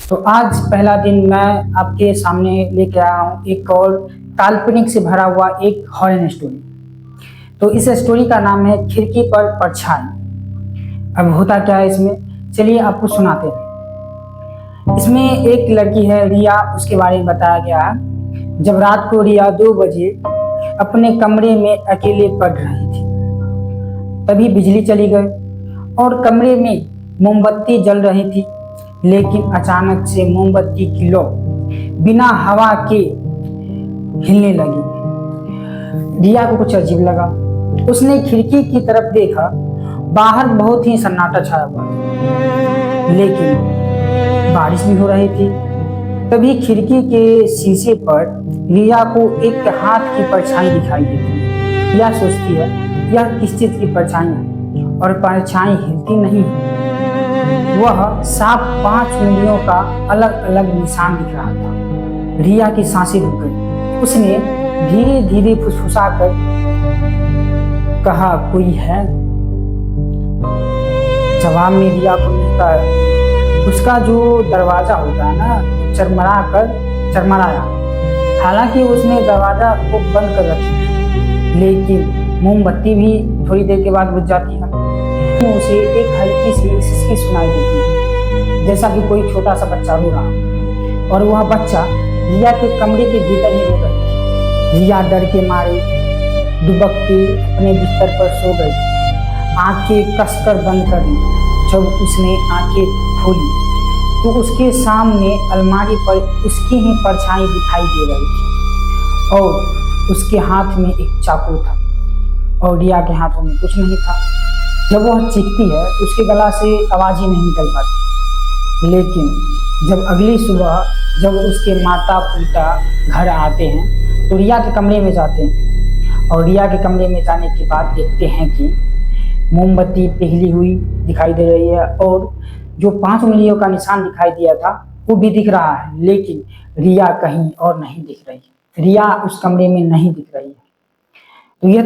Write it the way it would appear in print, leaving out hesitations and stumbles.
तो आज पहला दिन मैं आपके सामने लेके आया हूँ एक और काल्पनिक से भरा हुआ एक हॉरर स्टोरी। तो इस स्टोरी का नाम है खिड़की पर परछाई। अब होता क्या है इसमें, चलिए आपको सुनाते हैं। इसमें एक लड़की है रिया, उसके बारे में बताया गया है। जब रात को रिया 2 बजे अपने कमरे में अकेले पढ़ रही थी, तभी बिजली चली गई और कमरे में मोमबत्ती जल रही थी। लेकिन अचानक से मोमबत्ती की लौ बिना हवा के हिलने लगी। रिया को कुछ अजीब लगा। उसने खिड़की की तरफ देखा। बाहर बहुत ही सन्नाटा छाया हुआ था, लेकिन बारिश भी हो रही थी। तभी खिड़की के शीशे पर रिया को एक हाथ की परछाई दिखाई देती। रिया सोचती है यह किस चीज की परछाई है, और परछाई हिलती नहीं। वह साफ 5 उंगलियों का अलग अलग निशान दिख रहा था। रिया की सांसें रुक गई। उसने धीरे धीरे फुसफुसाकर कहा, कोई है? जवाब में रिया को मिलता है उसका जो दरवाजा होता है ना, चरमराया। हालांकि उसने दरवाजा को बंद कर रखी, लेकिन मोमबत्ती भी थोड़ी देर के बाद बुझ जाती है। उसे एक हल्की सी सिसकी सुनाई देती है, जैसा कि कोई छोटा सा बच्चा रो रहा, और वह बच्चा रिया के कमरे के भीतर ही रो रही थी। रिया डर के मारे दुबक के अपने बिस्तर पर सो गई, आंखें कसकर बंद कर ली। जब उसने आंखें खोली तो उसके सामने अलमारी पर उसकी ही परछाई दिखाई दे रही थी, और उसके हाथ में एक चाकू था और रिया के हाथों में कुछ नहीं था। जब वह चीखती है तो उसके गला से आवाज ही नहीं निकल पाती। लेकिन जब अगली सुबह जब उसके माता पिता घर आते हैं तो रिया के कमरे में जाते हैं, और रिया के कमरे में जाने के बाद देखते हैं कि मोमबत्ती पिघली हुई दिखाई दे रही है, और जो 5 उंगलियों का निशान दिखाई दिया था वो भी दिख रहा है, लेकिन रिया कहीं और नहीं दिख रही है। रिया उस कमरे में नहीं दिख रही है। तो यह